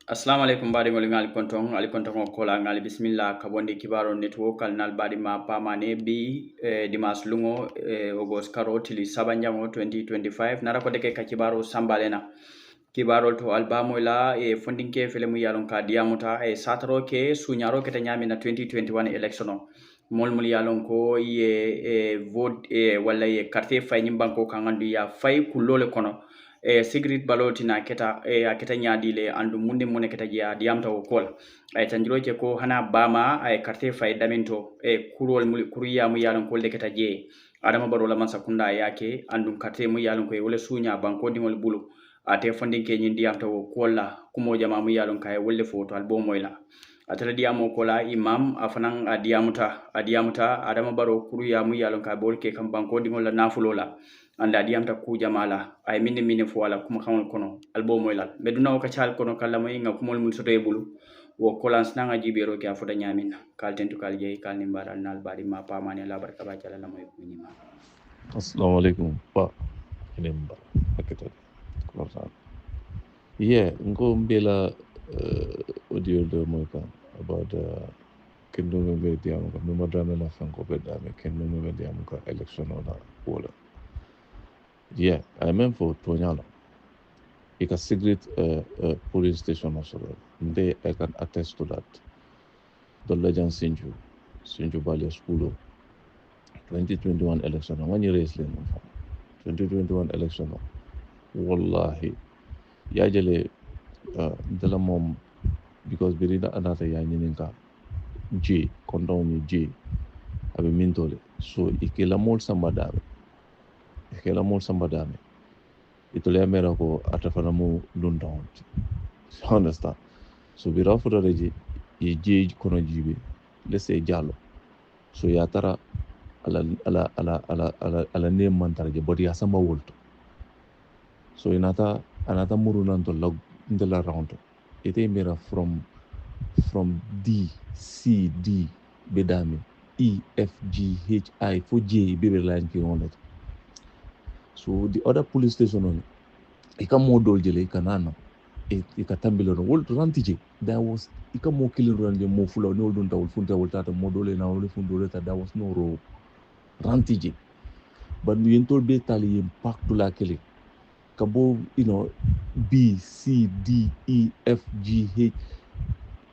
Assalamu alaikum bari ngol ngali kontong ko la ngali bismillah kabondi kibaro network al nal bari ma pamane bi dimas lungo ogos karotili sabanjango 2025 nara ko deke ka kibaro sambalena kibaro to albamo la funding ke fele mu yalon ka diamuta sataro ke sunyaro ke tanyami na 2021 election mol mul yalon ko ye vote wala ye carte fay nyimbanko kangandu ya fay kulole kono secret baloti na keta aketa nyaadi le andu munde mone keta ya diamta o kol tanjiro ke ko hana bama ay carte fay daminto kurol kuriya mu yalon kol de keta je adama barola man sakunda yake andu carte mu yalon ko wala sunya banko dingol bulu ate funding ke nyin diamta o kolla kumo jama mu yalon kay wolle foto albo moyla atala diamo kola imam afanang adiamuta adama baro kuriya mu yalon ka bolke kam banko dingol la nafulola anda diamta ku jamala ay minne fo wala kuma xamul kono albo moylal meduna o ka chal kono kala moy nga kumol mul soto ebulu wo kolans nanga jibero ke afuda nyamin kal tentu kal jey kal ni mbaral nal bari ma pamane la barka ba jala la moy kunima Assalamu alaikum pa inemba akita kurasa yeah ngo mbela audio de moika about kendo me diam ko no madame la fanko be dame kendo me diam ko election ola wala yeah I mean for tonyala ik a secret police station also they I can attest to that the legend Sinju Bali School 2021 election when you race 2021 election wallahi ya jele dala mom because birida anata ya nyininka J kondoni J abe mintole so ikela mol sambadame itole amera ko atafana mu lundon understand so bira fuda reji e J kono jibe let's say jalo so ya tara ala ne mantarje body ya samba wolto so anata muru nanto log ndela round ite mera from D C D bedame E F G H I for J bebe line ki on it so the other police station on ika modol jele kanana ika tambilo no wol rantije there was ika mo kilin ranje mo fula no dun tawul funta wol tata modole na wol fundole ta there was no ro rantije but we told be tali impact la kele kabo B C D E F G H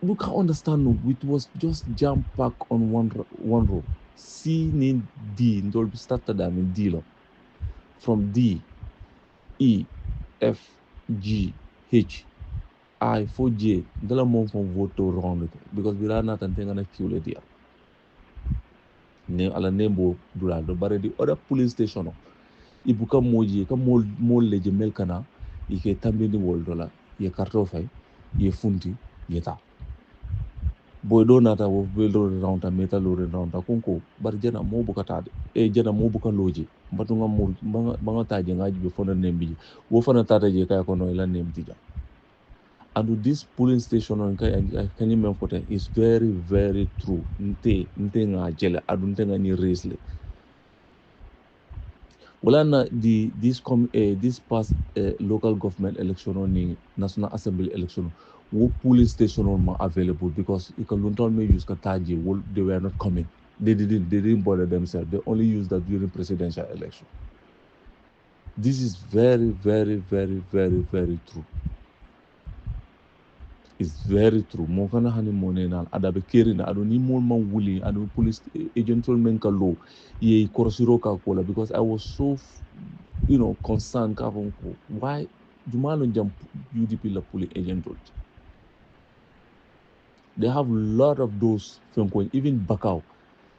you can understand no it was just jam pack on one row C ni D ndol started am D lo from D E F G H I for J dala mom from vote to round it because we ran out and thing na kill it ne ala nembo dula do bare di other police station ibuka moji ka mol leje melkana ike tambini wol dola ye karto fay ye funti ye ta boy do nata wo beldo round ta meta lo round ta konko bar jena mo buka tade jena mo buka loji mbatu ngam banga taje ngaji be fona nembi wo fona tata je kay ko no la nemti ja and this polling station on can you remember is very very true nte nga jele adu nte nga ni resle wala na this past local government election on national assembly election wo polling station on ma available because you can don't use kataji they were not coming they didn't bother themselves they only used that during presidential election this is very very very very very true. It's very true. Mo kana hani monena adabe kerina ado ni mo man wuli ado police agent men ka law ye korosiro ka kola because I was so concerned ka why jumalo jam UDP la police agent. They have a lot of those from even Bakau.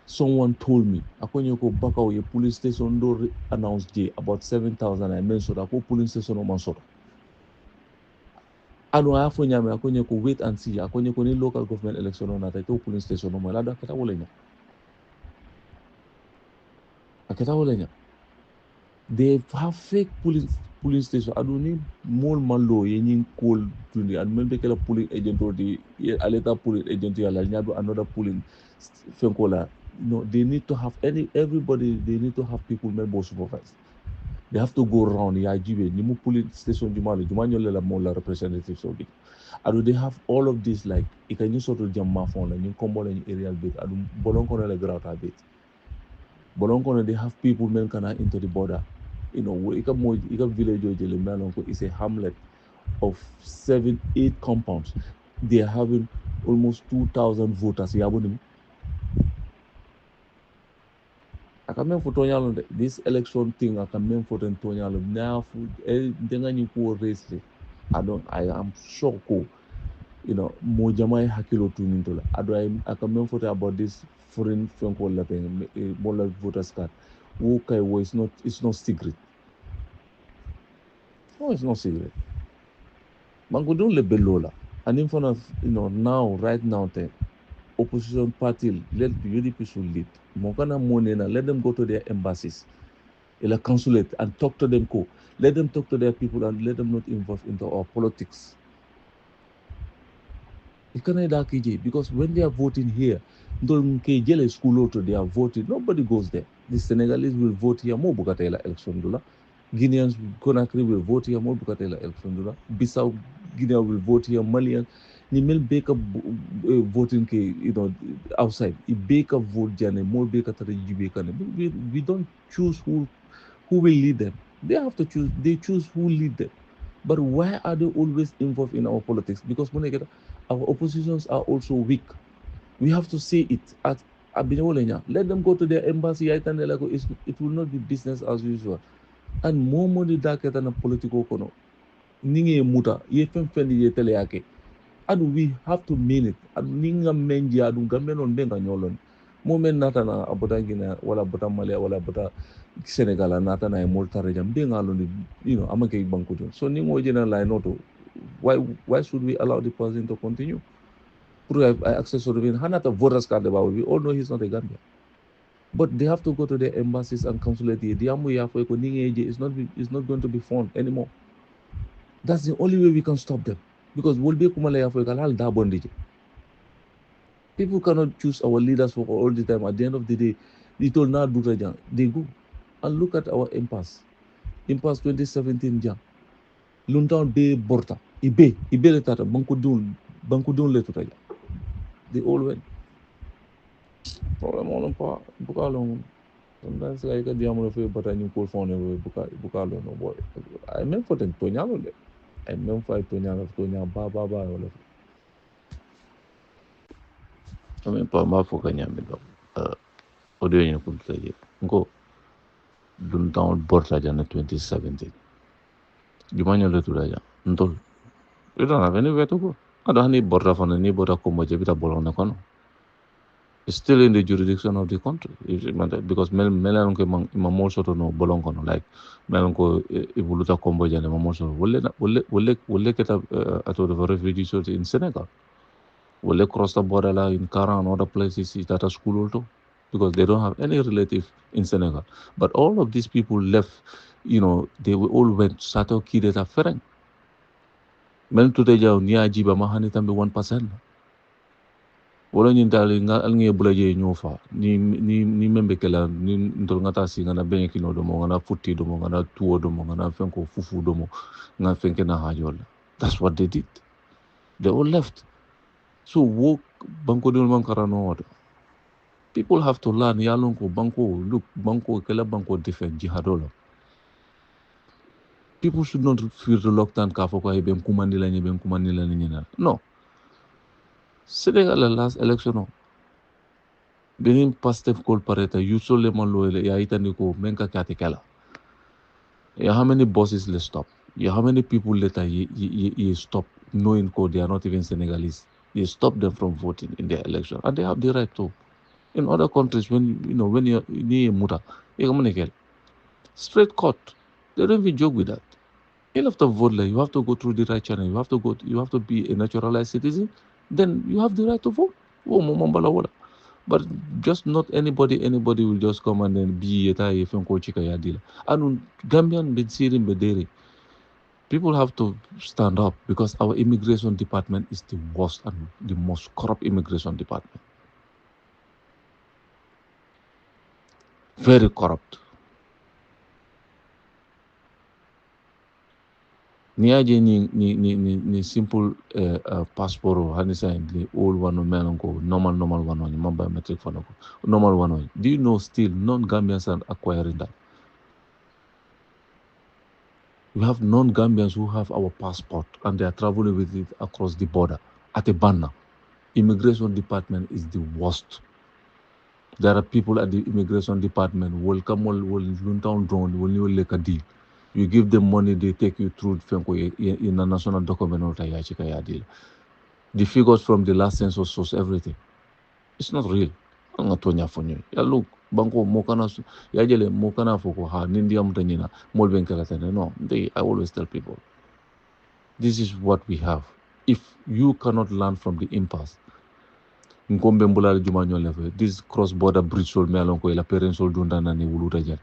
Someone told me akonye ko Bakau ye police station do announced day about 7,000 I mentioned ko police station o mansoro anu afo nyame akonye ko wait and see akonye ko ni local government election on ata to police station no mala da kata wolenya akata wolenya they have fake police station adu ni mol malo yenin call tundi and membe kala police agent or the aleta police agent ya la nyado another police fenkola they need to have everybody they need to have people member supervise. They have to go around ya jibe ni mu police station jumalo jumanyo la mo la representative so adu they have all of this like ikani soto jamma phone la ñu combo la ñu aerial bit adu bolon kono la grata bit bolon kono they have people men kana into the border ika village ojele melon ko is a hamlet of 7-8 compounds. They are having almost 2,000 voters. Yabuni. I can remember for this election thing. I can remember for Tonyalo now. Race. I am shocked. Mojamai hakilo tunintola. I can remember for about this foreign phone call lapping, more voters card. Okay, well, it's not secret. No, it's not secret. Mangudun le belola. And in front of now, right now, opposition party, let the UDP should lead. Mokana Monena, let them go to their embassies, a consulate, and talk to them. Let them talk to their people and let them not involve into our politics. Because when they are voting here, school they are voting. Nobody goes there. The Senegalese will vote here more Bukatela election dollar. Guineans Conakry will vote here more Bukatela election dollar. Bissau Guinea will vote here Malian. Nimel Baker voting outside. If Baker vote Jane, more Baker to the we don't choose who will lead them. They have to choose. They choose who lead them. But why are they always involved in our politics? Because our oppositions are also weak. We have to say it at Abinolenya. Let them go to their embassy. It will not be business as usual. And more money darker than a political kono. Ninge muta. Ye fendi ye teleake. And we have to mean it. And ninga menji adu gamen on benga nyolon. Moment nata na abota Guinea wala abota Malia wala abota Senegal nata na emolta rejam benga alone amake bankujo. So ningo jena la noto. Why should we allow the person to continue? Access to the Hanata voters card about we all know he's not a Gambian. But they have to go to their embassies and consulate. The Amu Yafo is not going to be fun anymore. That's the only way we can stop them. Because we'll be people cannot choose our leaders for all the time. At the end of the day, they told not do they go. And look at our impasse. Impasse 2017 jam. Lundown Bay Borta. Ibe letata Bankudun letata. They all went. Problem on pa bukalong. Sometimes like a diamond of but I knew call phone bukalo no boy. I meant for them Tonyalo. I meant for Tonyalo Tonya Baba all of I mean pa mafukanya mido. Audio you could say go Lundown Borta Jana 2017. Jumanya leturaja. Ntol. We don't have anywhere to go. I don't need Borta from any Borta Komajabita Bolona. It's still in the jurisdiction of the country. Because Melanco Mamosho no Bolongono, like Melanco Ibuluta Comboja and Mamosho, will they get at the refugee shelter in Senegal? Will they cross the border in Kara and other places that are school also? Because they don't have any relative in Senegal. But all of these people left, they all went Sato Kideta Fereng. Mel to the Jao Niajiba Mahanitambe 1%. Wala ñin tali nga al ngi bulaje ñofa ni membe kala ni ndol ngata si ngana ben kino do mo ngana futti do mo ngana tuo do mo ngana fenko fufu do mo nga fenke na hajol. That's what they did. They all left. So wo banko do man karano wado. People have to learn yalon ko banko kala banko defend jihadolo. People should not feel reluctant ka foko ay ben kumandila ni no. Senegal last election Benin Pastef call pareta usually malo ya itani ko menka katikala. Yeah, how many bosses let's stop? Yeah, how many people later you stop knowing code they are not even Senegalese? You stop them from voting in their election, and they have the right to. In other countries, when you're near muta, you come straight court. They don't even joke with that. You have to vote. You have to go through the right channel. You have to be a naturalized citizen. Then you have the right to vote. But just not anybody will just come and then be a chika yadila. And Gambian been sitting bedere. People have to stand up because our immigration department is the worst and the most corrupt immigration department. Very corrupt. ni aje ni simple passport hanisa the old one melon ko normal one on biometric phone ko normal one on. Do you know still non-Gambians are acquiring that? We have non-Gambians who have our passport and they are traveling with it across the border at a banner. Immigration department is the worst. There are people at the immigration department will come will down drone will you like a deal. You give them money, they take you through in a national document or deal. The figures from the last census shows everything. It's not real. I'm not telling you. Yeah, look, banko mokana ya jele mokana foko ha nindi amtanyina molben kalatane. No, I always tell people, this is what we have. If you cannot learn from the impasse, ngombe mbulali juma level, this cross-border bridge sol melon ko ila parents sol dundana ni wuluta jar.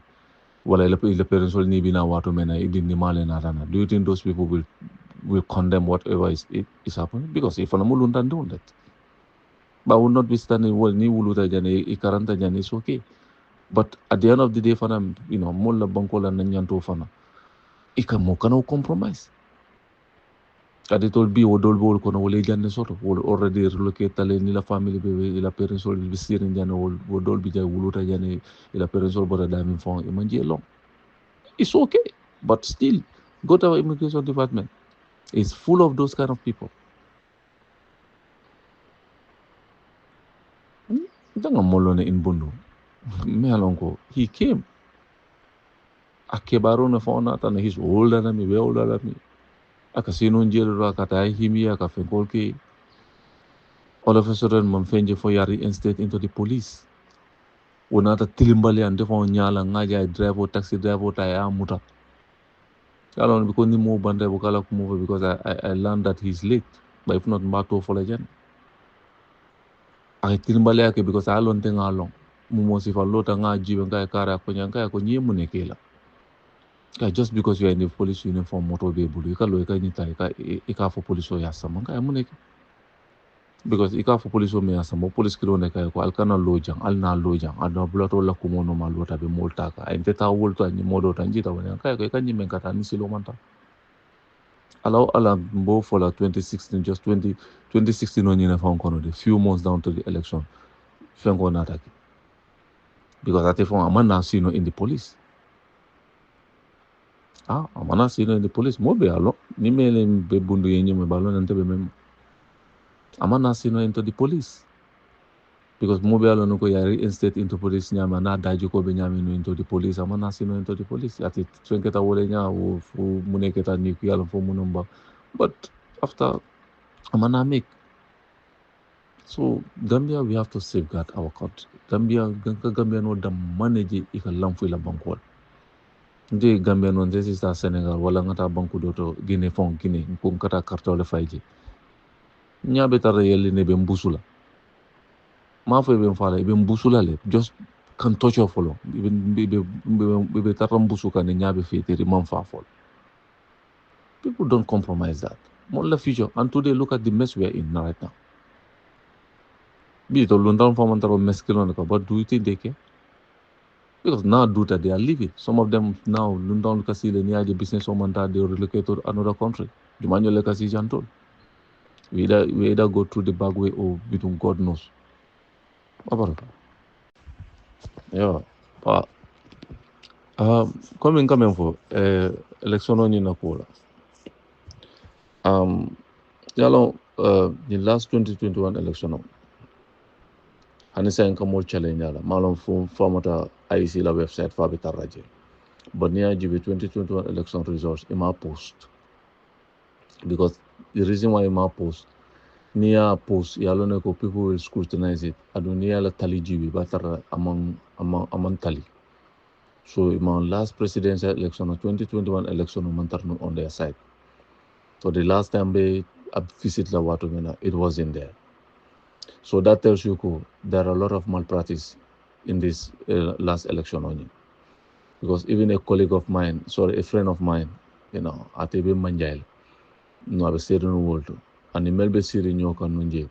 Wala ila parents sol ni bina watu mena idi ni male na rana. Do you think those people will condemn whatever is happening? Because if anamulundan doing that. But will not be standing well ni wuluta jane ikaranta jane is okay. But at the end of the day fana molla bankola nanyanto fana. Ika mokana compromise. Kadi tol bi o dol bol kono wole jande soto wol already relocate tale ni la family be ila parents ol be sirin jane wol dol bi jay wuluta jane ila parents ol bora damin fon e manje long. It's okay, but still go to our immigration department. It's full of those kind of people. Danga molone in Bundu. Me alonko he came. Akebaro na fona tana he's older than me, way older than me. Akasino njelo akata himi akafenkolke. All of a sudden, Mamfenje for Yari instead into the police. Unata tilimbali and defo nyala ngaja driver taxi driver taya muta. Alon because ni mo bande bukala kumove because I learned that he's late. But if not mato for legend. I tilimbali ake because I don't think along. Mumo si falota nga jiwe nga kara kwenye munekela. Just because you are in the police uniform motor be bulu ika lo ika nyita ika for police o yasama nga muneke. Because ika for police o me yasama police kilo neka ko alkana lojang alna lojang adna bulato la kumono malota be moltaka enteta wolto anyi modo tanjita wanya kaya ko ika nyime kata ni silo manta. Allow mbo for la 2016 just 2016 on yina found kono the few months down to the election fengo nataki. Because ate fon amana sino in the police. Amana sino in the police mobe alo ni mele be bundu yenye me balon ante be mem amana sino into the police because mobe alo no ko yari instead into police nyama na daji ko be nyami no into the police amana sino into the police ati twenketa wole nya wo fu muneketa ni ku yalo fo munumba but after amana make so Gambia we have to safeguard our country. Gambia no da manage ika lamfu ila bankol nde Gambia non this is Senegal wala ngata banku doto Guinea fon Guinea ko ngata kartole fayji nyabe tara yelli ne be mbusula ma fo be fala be mbusula le just kan tocho folo be tara mbusuka ne nyabe fetiri man fa fol people don't compromise that mon la future and today look at the mess we are in right now be to London for mantaro meskilon ka but do you think they care? Because now do that they are leaving. Some of them now London kasi le niya the business woman that they relocate to another country. Jumanyo le kasi jantol. We either go through the back way or between God knows. Yeah. Coming for election on in Nakola. The last 2021 election. Hanisa in Kamol challenge malon formata IC la website for Bitaraje. But near GB 2021 election results in my post. Because the reason why in my post near post yaloneko people will scrutinize it. I don't near la tali GB batara among tali. So in my last presidential election of 2021 election on their side. So the last time they visit la Watumena, it was in there. So that tells you there are a lot of malpractice in this last election only. Because even a friend of mine, Atebe Manjail, I stayed in the world, and in Melbourne City,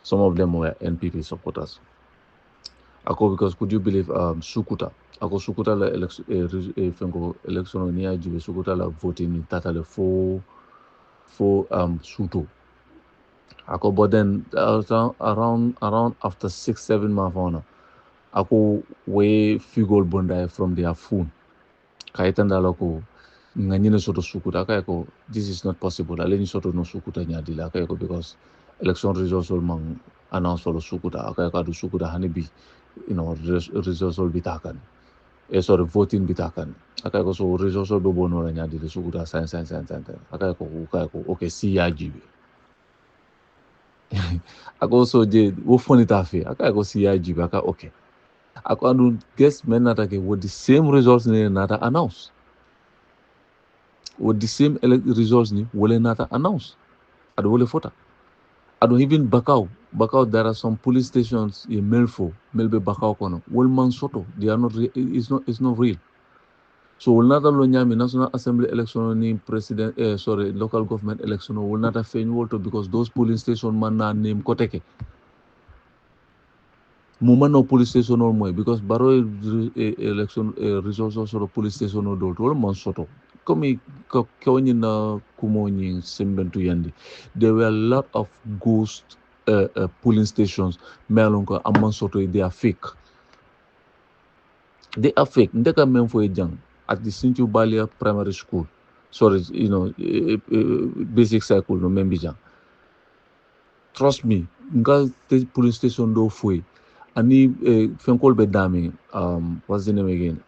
some of them were NPP supporters. Ako because could you believe Sukuta ako Sukuta la election ni ajibe Sukuta la voting ni tata le for Suto. Ako but then around after 6-7 months on ako way figure bunda from their phone. Kaitanda lako nganyine soto Sukuta ko this is not possible. Aleni soto no Sukuta nyadila ko because election results will mang announce for Sukuta ko adu Sukuta hanibi results will bitakan. Sorry, voting bitakan. Ko so results will be bono la nyadila Sukuta sign. Ko okay see ya jibe. Ako so je wo phone tafe ko see ya jibe okay. Ako adu guess men natake with the same results ni nata announce. With the same results ni wole nata announce. Adu wole fota. Adu even Bakau, there are some police stations in Melbe Bakau kono. Wol man soto, they are not. It's not real. So will nata lo nyami National Assembly election ni local government election will nata fein wolto because those polling station man na name koteke. Muma no police station or moy because baro election results also police station or do wol man soto. Komi kawani na kumoni sembentu yandi. There were a lot of ghost polling stations. Melonko amman soto they are fake. They are fake. Ndeka memfo ejang at the Sintu Balia Primary School. Sorry, basic cycle no membijang. Trust me, nga police station do foi. Ani fenkol bedami. What's the name again?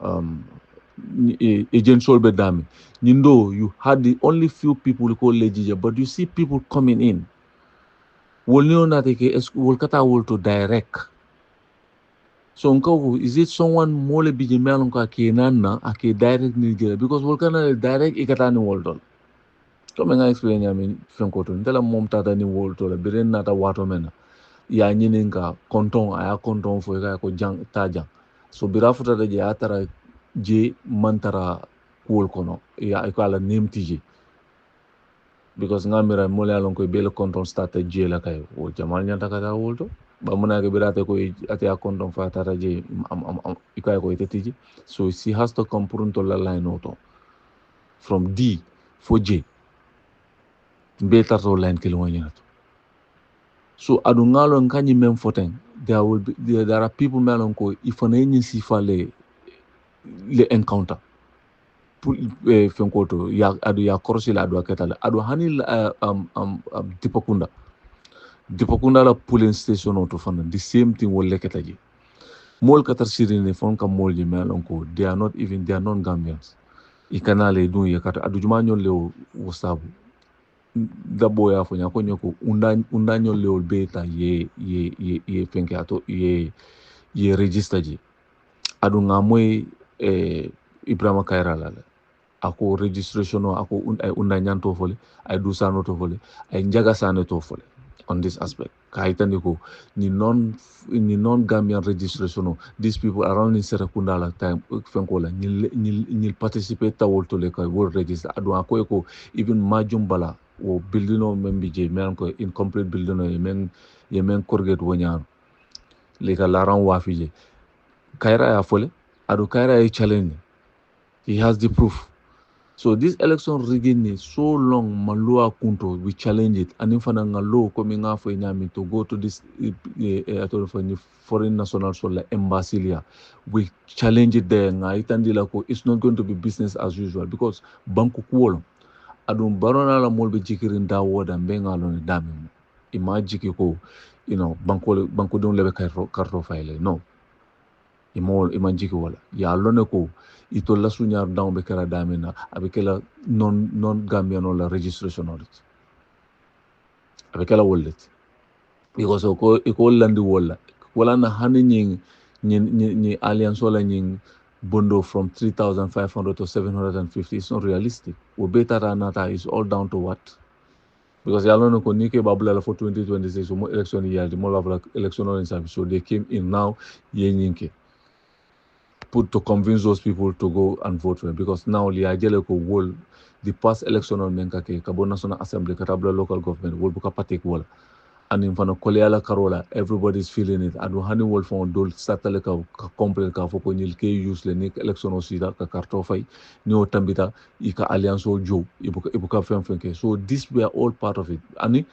Agent Sol bedami. You had the only few people who call legija, but you see people coming in. Will to direct. So is it someone mole biji melonka ke nanna ake direct Nigeria because volcano direct ikatani woldol. Come nga explain yamin fenkoto ndela mom tata ni wolto la biren nata wato mena ya nyininga konton aya konton fo ka ko jang tajang. So birafuta de atara je mantara kul kono ya ikala nemtiji because ngamira mole alon ko bele konton stata je la kay o jamal nyanta kata wolto ba muna ke birate ko ate akondon fa tata je ikay ko itetiji so she has to come purunto la line auto from D for J be tarto line kilo wanyanato so adungalo nkanyi mem foten there are people melon ko ifana yin sifale le encounter fenkoto ya korosila adu aketala adu hani dipakunda la polling station auto fana the same thing wolle ketaji mol katar sirine fon kam molji melon ko they are non Gambians ikanale dun ya kata adu juma nyol lew wasabu dabo ya fo nyako nyoko unda nyol lew beta ye fenke ato ye register ji adu ngamoy Ibrahima Kaira la ako registration ako unda nyanto fole ay dusano to fole ay njaga sane to fole on this aspect kaitani ko ni non Gambian registration these people around in Serakunda la time fenkola ni participate tawol to le ko world register adu ako ko even majumbala o building membi je men ko incomplete building yemen corrugate wonyano le ka laran wafije Kaira ya fole adu Kaira ya challenge he has the proof. So this election rigging is so long malua kunto we challenge it and if an law coming out for nyami to go to this foreign national so like embassy we challenge it there ngaitandila ko it's not going to be business as usual because banku kuolo adum barona la molbe jikirin da woda mbenga lo ni dami imagine ko banku don lebe karto file no imagine wala ya lone ko ito la sunyar down be kala damina abikela non Gambian la registration audit abikela wallet because ko landi wala na hani ni alliance wala nying bondo from 3,500 to 750 it's not realistic we better nata is all down to what because yalo no konike babula for 2026 mo election year the more of election on service so they came in now yenyinke put to convince those people to go and vote for him because now the past election on menka ke kabo national assembly katabla local government will buka patik wala and in fana koleala karola everybody's feeling it adu hani wol fon dol satale ka complain ka foko nyil ke use le ni election o sida ka karto fay ni o tambita ika alliance o jo ibuka fen so this were all part of it ani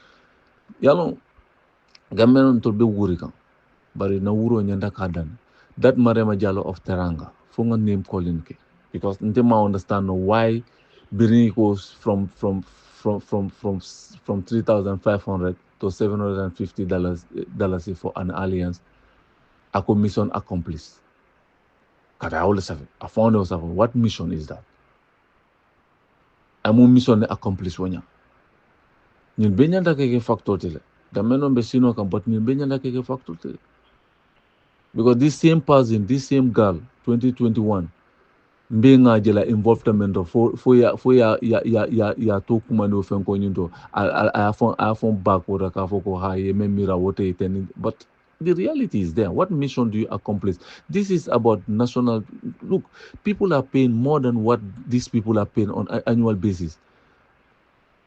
yalo gamen to be wuri kan bari na wuro nyanda kadan that Marema Jallo of Teranga funga name calling ke because ntema understand why Birini goes from 3,500 to $750 for an alliance a mission accomplished. Kada I always have it. I found out what mission is that? Amu mission accomplished wanya. Nyin benya da keke factor tele. Da menon be sino kan but nyin benya da keke factor tele. Because this same person, this same girl, 2021, being jela involvement for ya to kumani ofen ko nyinto I found back what ka foko ha ye memira wote itenin but the reality is there. What mission do you accomplish? This is about national. Look, people are paying more than what these people are paying on an annual basis.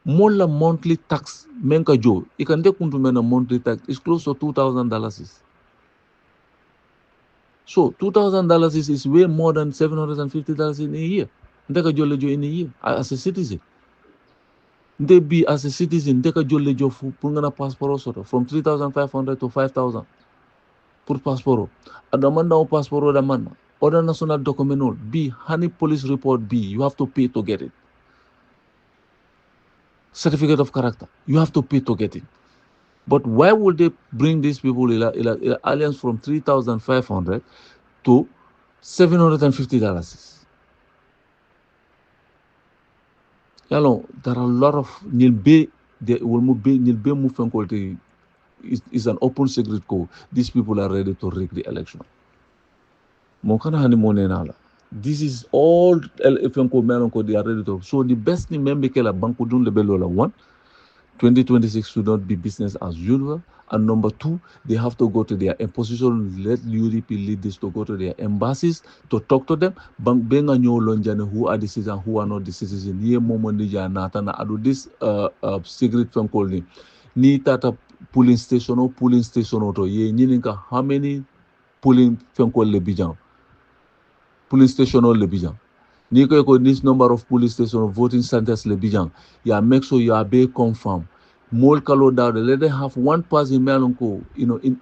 Mola monthly tax menka jo ikande kuntu mena monthly tax is close to $2,000. So $2,000 is way more than $750 in a year. Ndeka jolejo in a year as a citizen. They be as a citizen, ndeka jolejo pungana passport sort of from 3,500 to 5,000 per passport. Adamanda o passport adamanda. Other national document B, honey police report B, you have to pay to get it. Certificate of character, you have to pay to get it. But why would they bring these people in alliance from 3,500 to $750? Yalo, there are a lot of nilbe movement is an open secret code. These people are ready to rig the election. This is all they are ready to. So the best thing member kela banku dun lebelola 1, 2026 should not be business as usual. And number 2, they have to go to their position, let UDP lead this to go to their embassies to talk to them. Benga nyo lonjane who are the citizens, who are not the citizens. Ye momo nija natana adu this secret phone call ni tata polling station to ye nyininka how many polling phone call le bijan. Police station or Lebijan. Niko ko this number of police station voting centers Lebijan. Yeah, make sure you are be confirm. More kalo down. Let them have one person melonko. In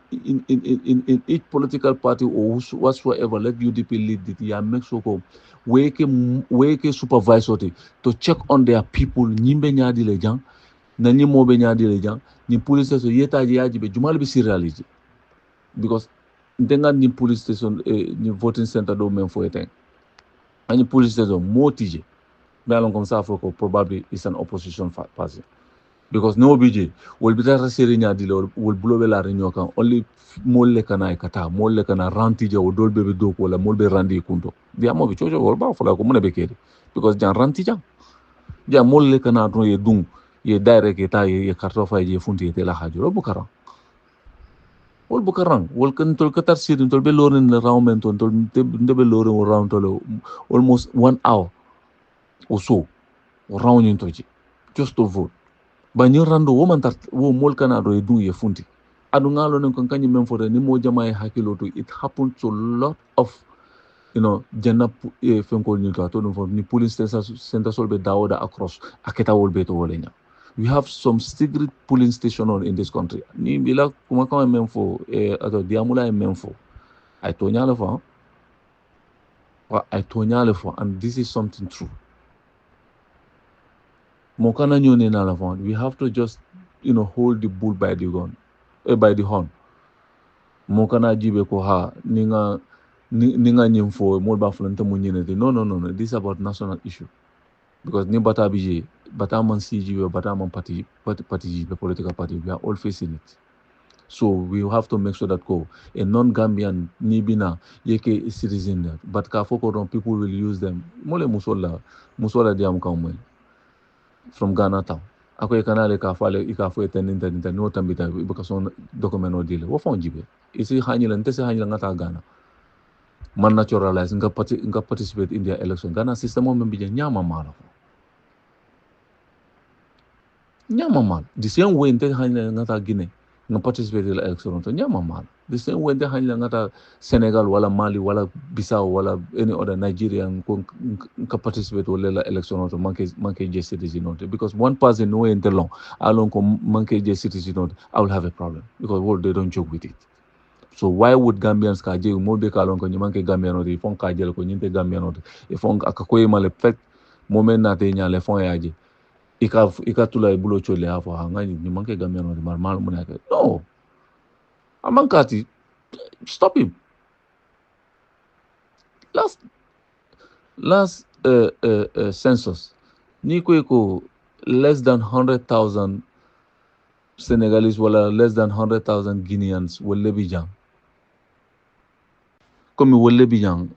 each political party or whatsoever. Let UDP lead it. Yeah, make sure ko weke supervisor to check on their people. Nimbe nyadi lejan. Na ni mobe nyadi lejan. Ni police station yeta yaji be jumali be seriality. Because ndenga ni police station ni voting center do men for eting any police station motije melon comme ça for probably is an opposition party because no bj will be there serinya dile will blow la réunion kan only molle kana kata molle kana rantije o dolbe be do ko la molbe randi kunto dia mo be chojo wol ba fala ko mun be kede because jan rantija ja molle kana do ye dung ye direct eta ye kartofa ye funti te la hajo bukara wol bukarang wol kan tol katar sirin tol be lorin le round tol be lorin round tol almost 1 hour or so round in toji just to vote ba ni rando wo man tar wo mol kana do du ye funti adu ngalo nen kan kanyi men fore ni mo jama e hakilo to it happened to lot of jenna fenkol ni to no ni police center sol be dawoda across aketa wol be to wolenya. We have some secret polling station in this country. Ni bila kuma kama menfo ato diamula menfo. I tonyale for and this is something true. Mokana nyone na la we have to just hold the bull by the horn. Mokana jibe ko ha ninga nyimfo mo ba fulanta munyene. No. This is about national issue. Because ni bata bije Bataman CG or Bataman party, the political party, we are all facing it. So we have to make sure that a non-Gambian Nibina Yeke is citizen there. But Kafoko people will use them. Mole Musola Diam Kamwe from Ghana town. Ako kanale kafale ikafo eteninta no tambita because on document or deal. What phone jibe? Is it Hanyel and Tessa Hanyel ngata Ghana? Man naturalize nga participate in their election. Ghana system of membija nyama mara. Nyama man, the same way in Guinea, nga participate in election to nyama mal the same way the hanya ngata Senegal wala Mali wala Bissau wala any other Nigerian ko ka participate wala election to manke je citizen not because one person no enter long along ko manke je citizen not I will have a problem because world they don't joke with it. So why would Gambians ka je mo be ka long ko manke Gambian no fon ka je ko nyinte Gambian no e fon akakoy male fait moment na te nya le fon yaje ika tula ibulo chole hapo hangani ni manke Gambian no mal mo na no Amankati, stop him. Last census, Nikweko less than 100,000 Senegalese wala less than 100,000 Guineans wale bijang. Comme wale bijang,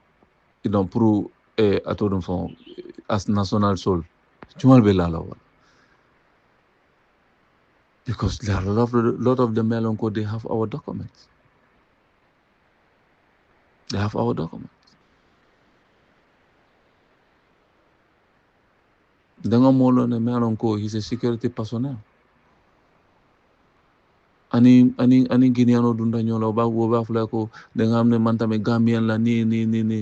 pour atodum fond as national soul. Chumal belala wala. Because there are a lot of them melonko they have our documents. They have our documents. Denga molo ne melonko he's a security personnel. Ani Guineano dunda nyola ba fula ko de ngamne mantame Gambian la ni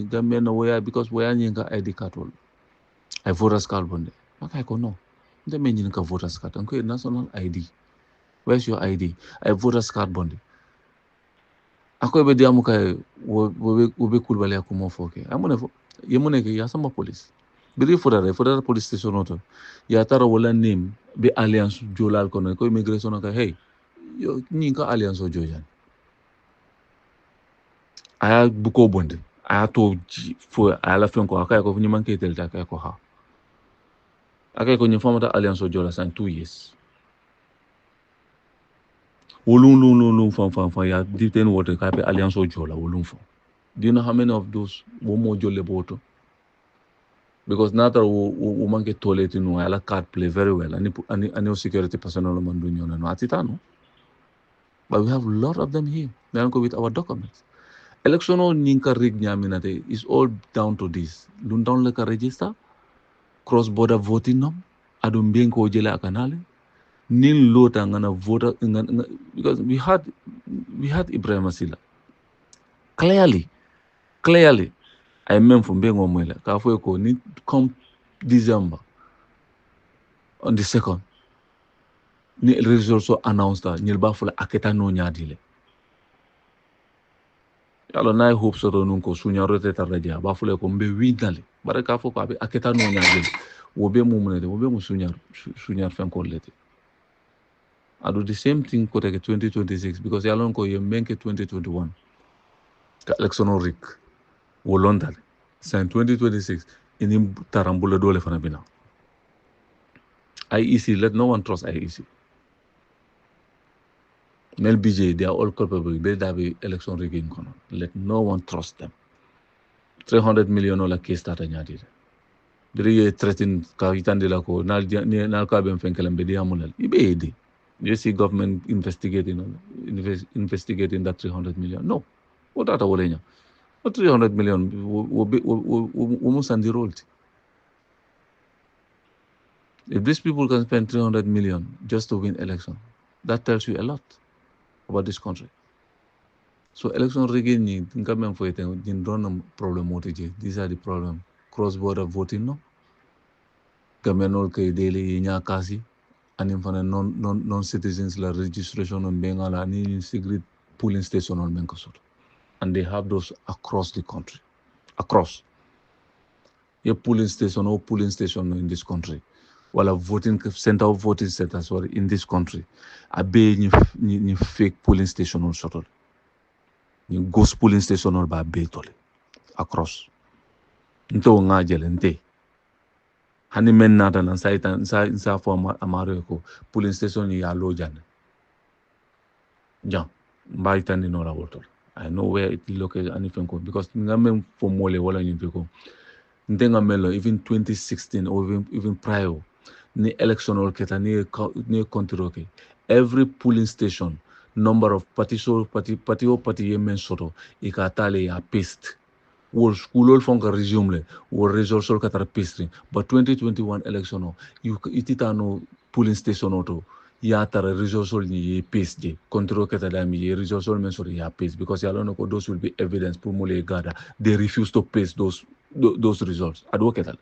Gambian na waya because waya nyinga ID card wol ay voters card bonde makay ko no de men nyinga voters card ko national ID where's your ID ay voters card bonde akoy be diamu kay wo be kulbale ko mo foke amune fo yemune ke ya sama police biri fodara police station oto ya tara wala name be alliance jolal ko no ko immigration ka hey yo nyinga alliance o jojan aya buko bonde aya to fo ala fen ko akay ko ni manke tel ta kay ko ha akay ko ni famata alliance o jola san 2 years wolun fam ya diten wote ka pe alliance o jola wolun fam do you know how many of those wo mo jolle boto because nata wo manke toilet no ala card play very well ani security personnel man do nyona no atitano but we have a lot of them here they are with our documents election o ninka rig nyaminate is all down to this lun down le ka register cross border voting nom adum bien ko jele akanale nin lota ngana voter because we had Ibrahim Asila clearly I mean from being on mwela ka fo ko ni come December on the 2nd ni results also announced that ni ba fula aketa no nyadile yalo na hope so nun ko sunya rote taraja ba fula ko mbe winale bare ka fo ko abe aketa no nyadile wo be mu munede wo be mu sunya fen ko lete I do the same thing ko take 2026 because yalon ko ye menke 2021 ka election rik wo londale sin 2026 ini tarambula dole fana bina IEC let no one trust IEC Mel BJ they are all culpable they have election rigging kono let no one trust them 300 million dollar case tata nyadi dere ye threaten ka itande la ko nal ka ben fenkelam be diamulal ibe edi you see government investigating that 300 million no what data wolenya 300 million wo sandi rolled if these people can spend 300 million just to win election that tells you a lot about this country so election rigging ni ngamen fo ete din don problem motige these are the problem cross border voting no gamenol kay daily nya kasi anim fana non citizens la registration on bengala ni secret polling station on menkosot and they have those across the country across a polling station in this country wala voting center of voting centers or in this country abe ni fake polling station on shuttle ni ghost polling station or ba be tole across nto nga jele nte hani men nata nan sa fo amaro ko polling station ya lojan ja mbay tandi no la woto I know where it located anything ko because ngamen fo mole wala ni ko ndenga melo even 2016 or even prior ni election or keta ni control every polling station number of party yemen soto ikatale ya paste wol school fonka resume le wol result sol katara paste but 2021 election you ititano polling station auto ya tara results ni ye paste je control keta da mi ye results men so ya paste because ya know those will be evidence pour mole gada they refuse to paste those results ado keta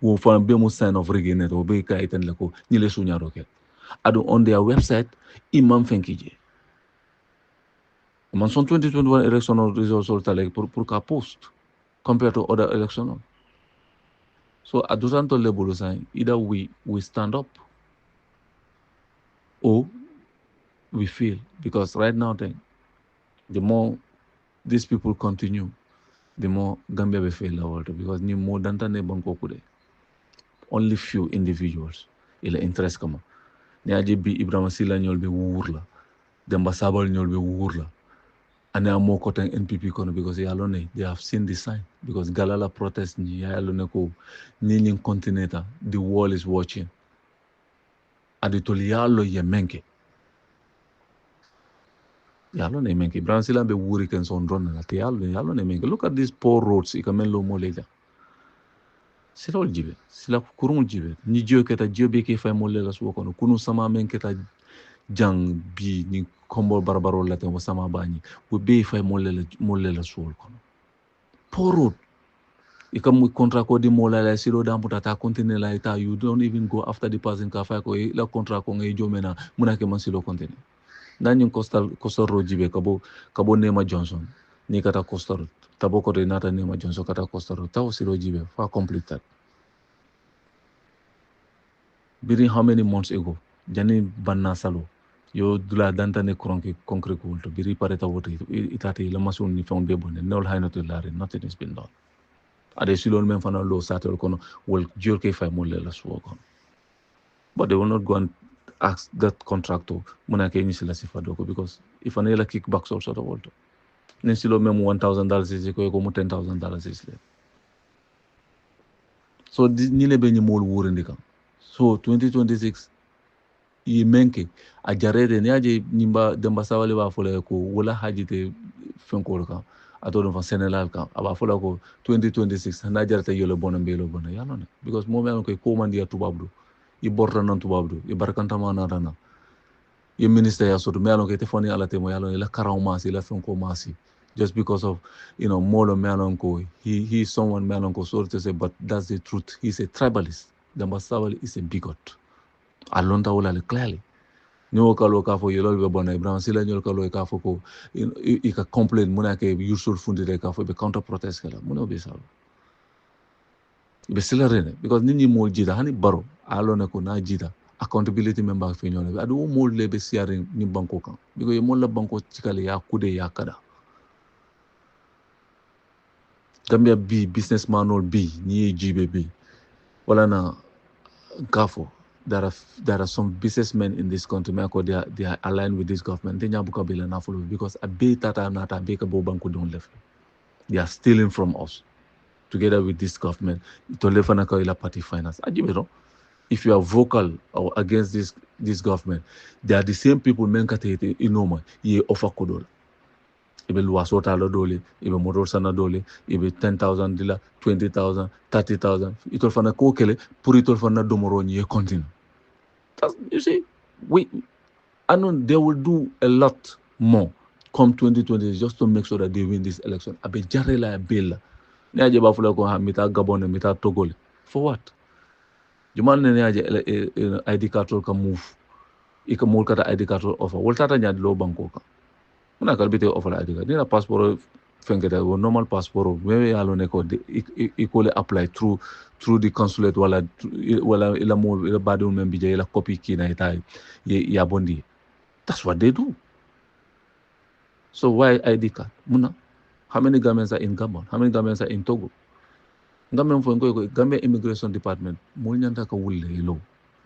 wo fa be mo sign of rigging net wo be ka iten la ko ni le sunya roket ado on their website imam fenkije man son 2021 election results tale pour ka post compared to other election. So at Dusanto level, either we stand up or we fail. Because right now, then, the more these people continue, the more Gambia will fail the world. Because ni more than only few individuals ila interest kama. Ni aje bi Ibrahim Sila nyol be wurla, Demba Sabal nyol be wurla. And they are more cotton NPP kono because they have seen the sign. Because Galala protest ni alone ko ni continental, the world is watching. Aditoli yalo ye menke. Yalo ne menke. Bransila be wuri ken son drone na te yalo ne menke. Look at these poor roads ikamen mo leja. Sila ol jibe. Sila kurung jibe. Ni jio keta jio be ke fay mo lela suwa kono. Kunu sama men keta jang bi ni kombo barbaro la te mo sama bani. We be fay mo lela suwa kono. Poor road. Ikamu kontra ko di mo lela silo dampu tata continue la ita. You don't even go after the person ka fay ko la kontra ko ngai jo mena muna ke man silo continue. Nanyong coastal road jibe kabo Nema Johnson ni kata coastal road tabo ko nata Nema Johnson kata coastal road tawo siro jibe fa complete that biri how many months ago jani banna salo yo dula danta ne concrete ko biri pareta woto itati la masun ni fon be bonne nol hayno to lare nothing has been done ade silon men fana lo satel kono wol jor ke fay mo le la suwo kono but they will not go and ask that contractor muna ke ni sila sifadoko because if an ela kickbacks also the world then silo memo $1,000 is ko $10,000 is le so ni le be ni mol wurindi kam so 2026 i menke a jarede ni aje nimba demba sawale ba fola ko wala hajite fenko ka ato don fa Senegal ka aba fola ko 2026 na jarata yolo bono mbelo bono yalo ne because mo me ko man dia tubabdu i borta nan tubabdu i barkanta ma na dana ye minister ya soto me alon ke te foni ala te mo yalo la karaw masi la fenko masi just because of molo me alon ko he is someone me alon ko so to say but that's the truth he's a tribalist demba sawale is a bigot alonta wala le clearly ni wo kalo ka fo yelo be bona Ibrahim Sila nyol kalo ka fo ko i ka complain muna ke usual fundi de ka fo be counter protest kala muna be saw be sila rene because nini mo jida hani baro alo ne ko na jida accountability member fe nyole adu mo le be siare ni banko kan because mo la banko cikale ya kude ya kada Gambia B businessman or B ni GBB wala na kafo there are some businessmen in this country they are aligned with this government they nyabuka bila na follow because a bit tata nata be ka bo banko don left they are stealing from us together with this government to left na ka ila party finance ajibero if you are vocal or against this government they are the same people men kate inoma ye offer kodol ibe luwaso talo dole ibe motor sana dole ibe 10,000 dila 20,000 30,000 itol fana ko kele pour itol fana domoro ni continue. You see, I know they will do a lot more come 2020 just to make sure that they win this election. Abe jarela bela. Ni aje ba fula ko ha mita Gabon mita Togole. For what? Juman ne aje ID card ka move. Ika mol kata ID card offer. Wol tata nyad lo banko ka. Muna kalbite offer ID card. Ni na passport fengeta wo normal passport wewe yalo ne ko equally apply through the consulate wala ila mo ila badu membi je ila copy kina ita ya bondi. That's what they do. So why ID card? Muna, how many Gambians are in Gabon? How many Gambians are in Togo? Gambia Immigration Department,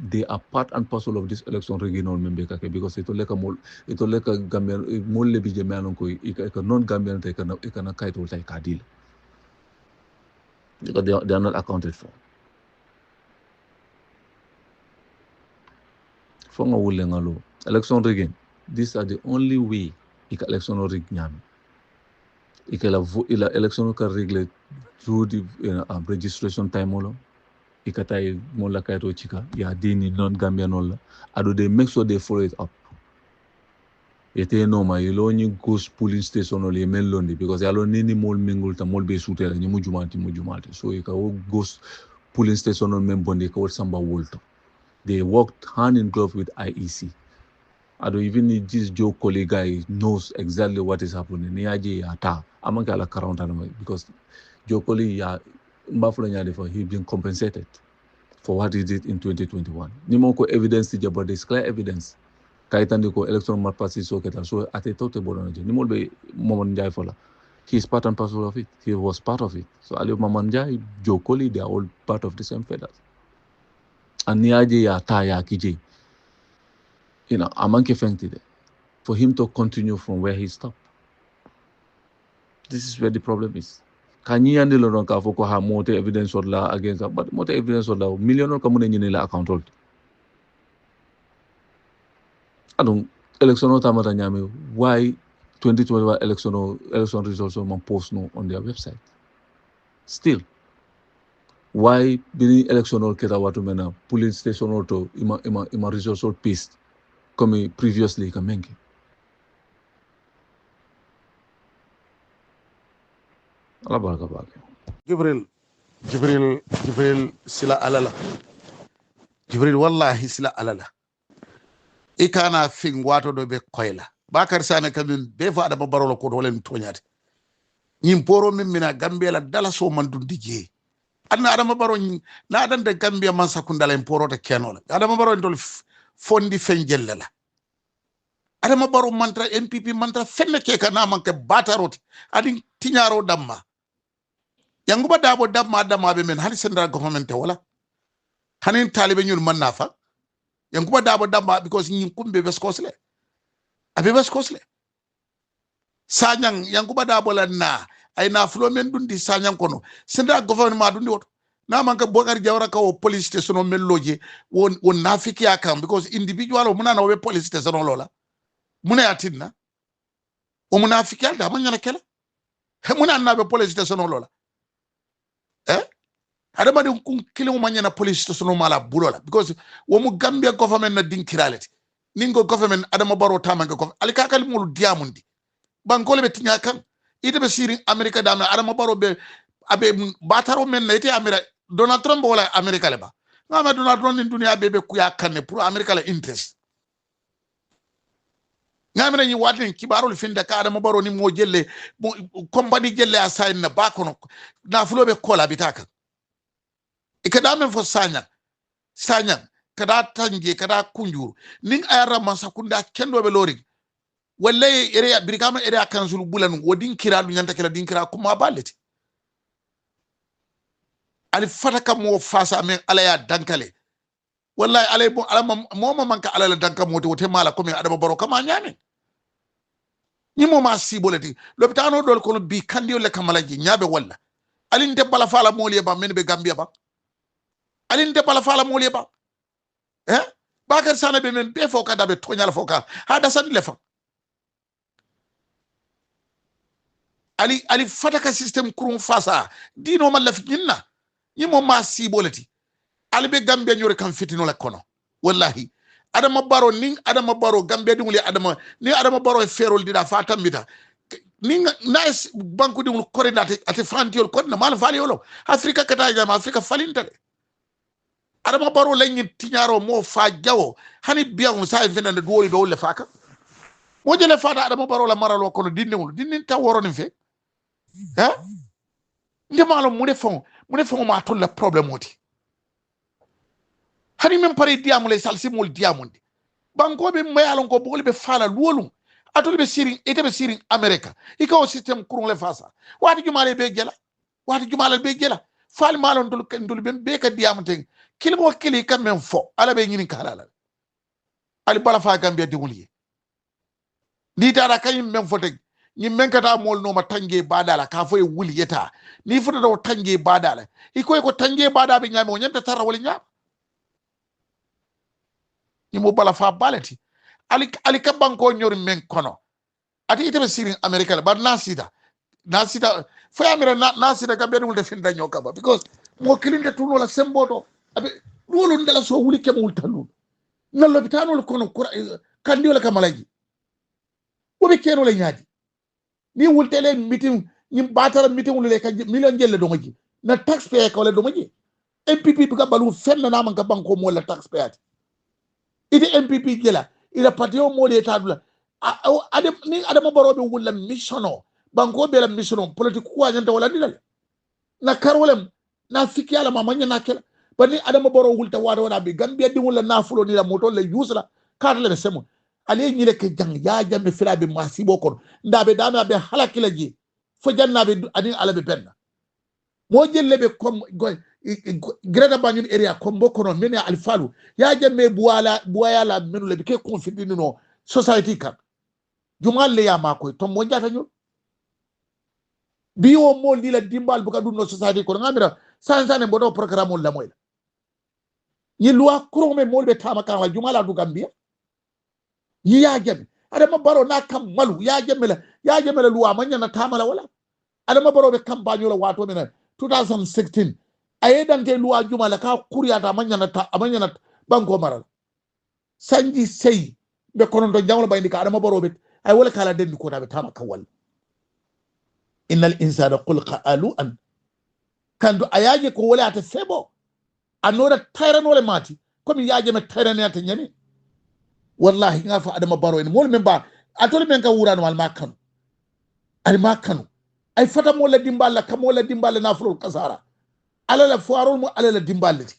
they are part and parcel of this election regional member because it like a Gambian more lebije manonko non Gambian ikana kaito like kadil. Because they are not accounted for. Fonga wule ngalo. Election rigging. These are the only way election rig nyami. Ila election ka regle through the registration time olo. ikatai mola kaito chika ya dini non Gambia nola ado they make sure they follow it up ete noma yeloni ghost police station ole melondi because yalo nini mol mingul ta mol be sutela ni mujumati so ika o ghost police station on membondi ka samba wolto they worked hand in glove with IEC ado even this Joe Coley guy knows exactly what is happening ni aje ata amanga la karanta because Joe Coley ya mbafula nyade for he been compensated for what he did in 2021 nimoko evidence but there's clear evidence kaitandi ko electoral malpractice so keta so ate tote bodono je nimolbe momon jay fola he is part and parcel of it he was part of it so ali momon jay Joe Coley they are all part of the same feathers and ni aje ya ta ya kije amanke fentide for him to continue from where he stopped. This is where the problem is. Kanyi andi lo ka foko ha mote evidence or la against but mote evidence or la million or kamune nyine la account hold. Adon election o tamata nyame why 2021 election results on post no on their website. Still why bini election or keta watu mena police station or to ima results or paste comme previously kamengi. Allah baraka bake. Jibril sila alala. Jibril wallahi sila alala. Ikana fing wato do be koyla. Bakar sana kamin be fa da barolo ko dolen tonyati. Nyim poro min mina Gambia la dala so man dun dije. Adna adama baro na dan de Gambia man sakundala en poro ta kenola. Adama baro ndol fondi fenjella. Adama baro mantra NPP mantra fenne ke kana man ke bataroti. Adin tinyaro damma. Yanguba dabo damma be men hani central government wala. Hanin talibe nyul man nafa. Yanguba dabo damma because nyim kumbe beskosle. Abe beskosle. Sanyang yanguba dabo la na ay na flo men dundi sanyang kono central government ma dundi woto na manka Bokar Jawara ka o police station o melloje won nafiki akam because individual o muna na we police station o lola muna yatinna o munafiki alda manya kela he muna na be police station o lola adama de kun kilo manya na police station o mala bulola because wo mu Gambia government na dinkiraleti ningo government adama baro tamanga ko alikakal mulu diamundi bankole be tinya kan ite be sirin America dama adama baro be abe bataro men na ite America Donald Trump wala America le ba ngama Donald Trump ni dunia bebe kuya kanne pour America la interest ngama ni wadin kibaro le finda ka adama baro ni mo jelle company jelle assign na bakono na fulobe kola bitaka ikadame fo sanya kada tanje kada kunjuru ning ayara masakunda kendo be lori wallahi ere birikama ere kansul bulan wodin kiralu nyanta kila dinkira kuma baleti ali fataka mo fasa men ala ya dankale wallahi alay bo alama moma manka ala la danka moti wote mala ko men adama baro kama nyame ni moma siboleti lopitano dol ko bi kandiyo le kamalaji nyabe walla alin de bala fala moliye ba men be Gambia ba alin de bala fala moliye ba Bakar sana be men be foka dabe tonyal foka hada san lefa ali fataka system kurun fasa dino malaf nyinna yimo ma siboleti ali be Gambia nyore kan fitino la kono wallahi adama baro Gambia dinguli adama baro ferol dida fata mbita ni nice banku dingul korinate ate frantiol kodna mal fali yolo Afrika kata jama Afrika falinta adama baro lenyi tinyaro mo fa jawo hani biya sa fenande duwoli be wolle faka mo jele fata adama baro la maralo kono dinnin ta woroni fe ndemalo mune fon ma tolla problème oti hani men pare diamule salsi mol diamundi banko be mayalon ko bogol be fala luwolum atol be sirin America ikaw system kurun le fasa wati jumale be gela fal malon dul be ka diamante kilmo kili kam men fo ala be nyini kala ali bala fa Gambia dinguli ni dara kanyim men fo teg ni menkata mol no ma tange badala ka fo e wuli yeta ni futa do tange badala ikoy ko tange bada be nyame o nyanta tarra wali nyam ni mo bala fa balati ali ka banko nyori men kono ati ite be sirin America ba nasida fo amira nasida Gambia dum de finda nyoka ba because mo kilinde tuno la semboto abe wolo ndala so wuli ke mul talu na lopitano kono kandi wala kamalaji wobe keno le nyaadi ni wultele meeting ni batara meeting wulele ka million jelle do ngaji na taxpayer ka wala do ngaji MPP bi ka balu fenna na man ka banko mo la taxpayer ite MPP jela ila patio mo le tadula adem ni adama barobe wulla missiono banko be la missiono politique ko nyanta wala dilal na karolem na fiki ala mamanya na kela bani adama baro wulta wada bi gambia di wala na fulo ni la moto le yusra kar le semo ale nyile ke jang ya jambe fila be masibo kon ndabe dama be halakila ji fo janna be ani ala be benna mo jelle be kom greda banyun area kombo kono mene alfalu ya jamme buwaya la menu le be ke confident no society kan jumal le ya makoy to mo jata nyul biwo mo lila dimbal buka dum no society ko ngamira sansane bodo programme la moy ni loi kurome mo be tama kan jumala du gambia yi ya jam adama baro na kam malu ya jamela loi manya na tamala wala adama baro be campagne la wato mena 2016 ayedante loi jumala ka kuriata manya na banko maral sanji sey be kono do janglo bayndi ka adama baro be ay wala kala den ko be tama kan wala innal insana khulqa alu'an kandu ayaje ko wala ta sebo anora tayranole mati komi yaje me tayrane ta nyami wallahi ngafa adama baro en mol memba atole men ka wurano wal makanu al makanu ay fata mo la dimballa kamo la dimballa nafrul kasara ala la foirol mo ala la dimballati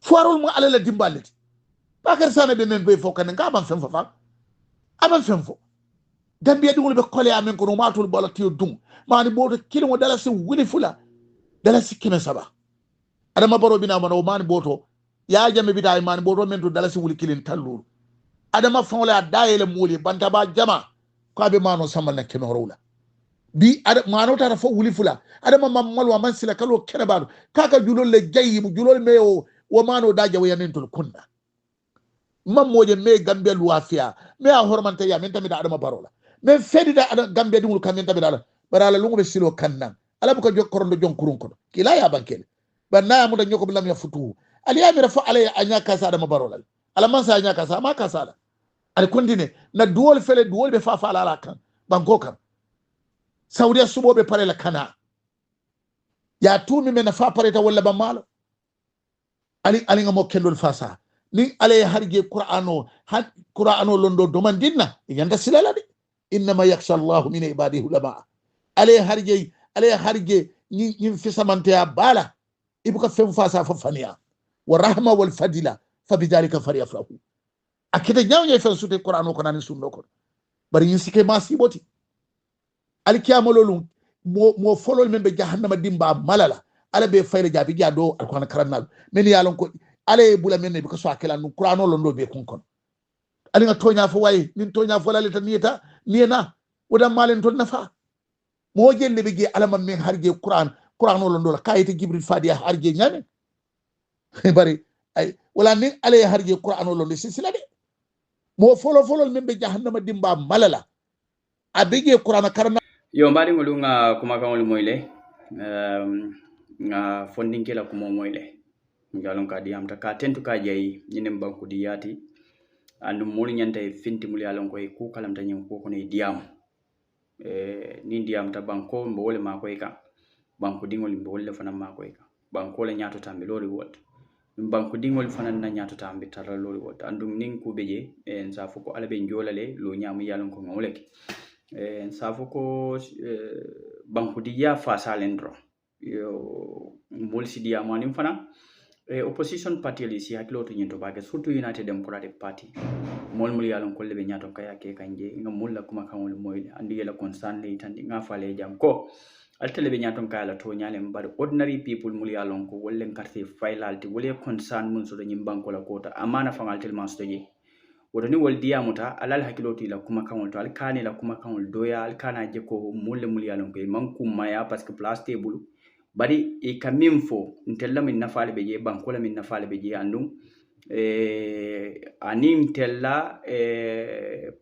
foirol mo ala la dimballati bakar sana be nen be fokane ngaban fen fa aban fen fo Gambia di wol be kole amen ko no matul bala tiyo dum mani boto kilimo dala si wili fula dala si kime saba adama baro bina mano mani boto ya jame bida mani boto men to dala si wili kilin talluru adama fawla dayele muli banta ba jama ko be mano samal na keme rowla bi mano tara fo wili fula adama mammal wa man sila kalo kene bado kaka julol le jayi mu julol me o mano daja wayanen to kunna mammoje me Gambia luafia me a hormanta ya men tamida adama barola men fedida Gambia dingul kamen tabida barala lungu be silo kannan ala buka jokkorondo jonkurun kono kila ya bankele banna mu da nyoko bilam ya futu ali ya mira fa ala anya kasa adama barola ala man sa anya kasa ma kasa la ali kondine na duwol fele duwol be fa ala kan banko kan saudiya subo be pare la kana ya tumi men fa pare ta wala ba malo ali ngamo kendol fasa ni ale harje qur'ano londo domandinna yanda silala de innama yakhsha Allah min ibadihi ulama ale harje ni fi samantiya bala ibuka fem fasa fa faniya wa rahma wal fadila fa bidhalika falyafrahu akita nyawnya fe sute qur'ano ko nan sunno ko bari yin sike masiboti alkiyama lolum mo folol men be jahannama dimba malala ala be fayla jabi jado alquran karannal men yalon ko ale bula men be ko so akela no qur'ano londo be kun kon ali nga tonya fo way nin tonya fo lalita niena wada malen ton nafa mo jelle be ge alama men harje qur'ano londo la kayite jibril fadiya harje nyame bari ay wala nin ale harje qur'ano londo sisila de mo folo men be jahannama dimba malala abege qur'ana karana yo mbadi ngolu nga kuma kan wol moyle nga fondinke la kuma moyle ngalon ka diam ta ka tentu ka jayi nyinem banku di yati andu mul nyanta e finti mul yalon ko e ku kalam ta nyim ko ne diam ni diam ta banko mbo wole ma ko e ka banku dingol mbo wole fana ma ko e ka banko le nyato tambe lori wot banku dingol fana na nyato tambe tara lori wot andu nin ku beje en sa fuko alabe njolale lo nyamu yalon ko ngoleke safo ko banku di ya fa salendro yo mol si dia manim fana opposition party li si hakilo to nyento baga surtout United Democratic Party mol mul yalon ko lebe nyato kaya ke kanje nga mulla kuma kan wol moyle andi yela concern le tandi nga fale jam ko altele be nyaton kala to nyale mbade ordinary people mul yalon ko wolle carte failalti wolle concern mun so do nyim banko la kota amana fangal telman so je wodoni wol diamuta alal hakiloti la kuma kan to alkani la kuma kan doya alkana je ko mulle mul yalon ko mankum maya parce que place table bari e kamim fo ntella min nafale be je banko la min nafale be je andum anim tella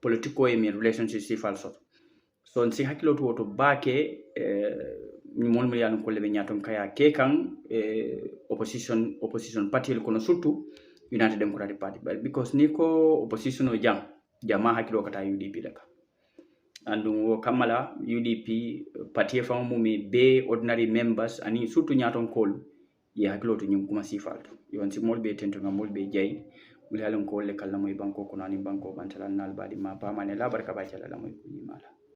politico e min relationship si falso so si hakiloti woto bake mol mo yalon ko le nyaton kaya ke kan opposition party kono surtout United Democratic Party because ni ko opposition o jama hakilo kata UDP laka andum wo kamala UDP party fa mumi be ordinary members ani surtout nyaton kol ye hakilo to nyum kuma sifalto yon si mol be tento ngam mol be jay mul yalon ko le kala moy banko kono ani banko bantala nal badi ma pa mane la barka ba cala la moy ko mala